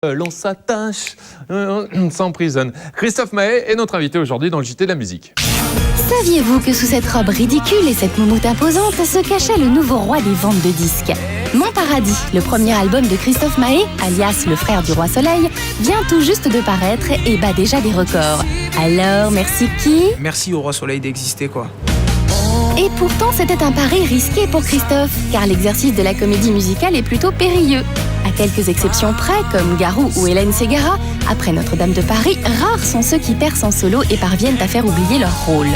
L'on s'attache, on s'emprisonne. Christophe Maé est notre invité aujourd'hui dans le JT de la musique. Saviez-vous que sous cette robe ridicule et cette moumoute imposante se cachait le nouveau roi des ventes de disques? Mon Paradis, le premier album de Christophe Maé, alias le frère du roi Soleil, vient tout juste de paraître et bat déjà des records. Alors, merci qui? Merci au roi Soleil d'exister, quoi. Et pourtant, c'était un pari risqué pour Christophe, car l'exercice de la comédie musicale est plutôt périlleux. À quelques exceptions près, comme Garou ou Hélène Ségara, après Notre-Dame de Paris, rares sont ceux qui percent en solo et parviennent à faire oublier leur rôle.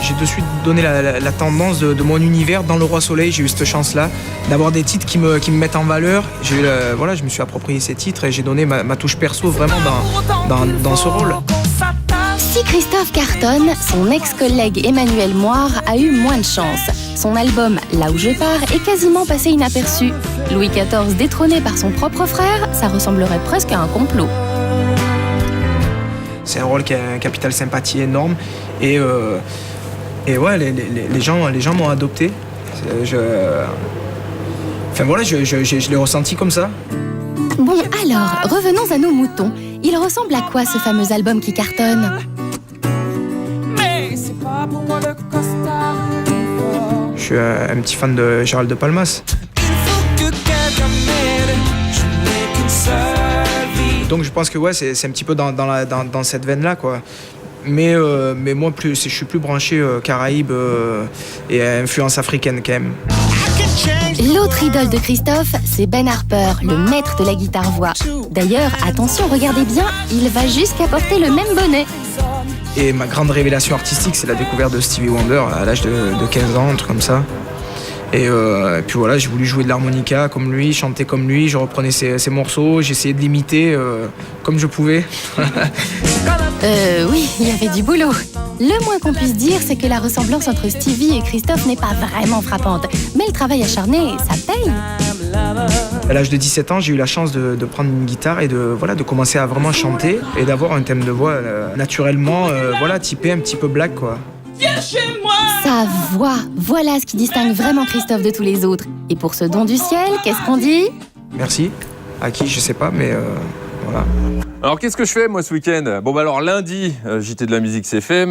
J'ai de suite donné la tendance de mon univers dans le roi Soleil. J'ai eu cette chance-là d'avoir des titres qui me mettent en valeur. Je me suis approprié ces titres et j'ai donné ma touche perso vraiment dans ce rôle. Si Christophe cartonne, son ex-collègue Emmanuel Moire a eu moins de chance. Son album Là où je pars est quasiment passé inaperçu. Louis XIV détrôné par son propre frère, ça ressemblerait presque à un complot. C'est un rôle qui a un capital sympathie énorme et ouais, les gens m'ont adopté. Je l'ai ressenti comme ça. Bon alors, revenons à nos moutons. Il ressemble à quoi ce fameux album qui cartonne? Je suis un petit fan de Gérald de Palmas. Donc je pense que ouais, c'est un petit peu dans cette veine-là, quoi. Mais moi, je suis plus branché Caraïbes et influence africaine quand même. L'autre idole de Christophe, c'est Ben Harper, le maître de la guitare-voix. D'ailleurs, attention, regardez bien, il va jusqu'à porter le même bonnet. Et ma grande révélation artistique, c'est la découverte de Stevie Wonder à l'âge de 15 ans, un truc comme ça. Et puis voilà, j'ai voulu jouer de l'harmonica comme lui, chanter comme lui, je reprenais ses morceaux, j'essayais de l'imiter comme je pouvais. Oui, il y avait du boulot. Le moins qu'on puisse dire, c'est que la ressemblance entre Stevie et Christophe n'est pas vraiment frappante. Mais le travail acharné, ça paye. À l'âge de 17 ans, j'ai eu la chance de prendre une guitare et de commencer à vraiment chanter et d'avoir un thème de voix naturellement typé un petit peu black, quoi. Sa voix, voilà ce qui distingue vraiment Christophe de tous les autres. Et pour ce don du ciel, qu'est-ce qu'on dit? Merci. À qui, je sais pas, mais voilà. Alors qu'est-ce que je fais moi ce week-end? Bon bah alors lundi, JT de la musique c'est fait.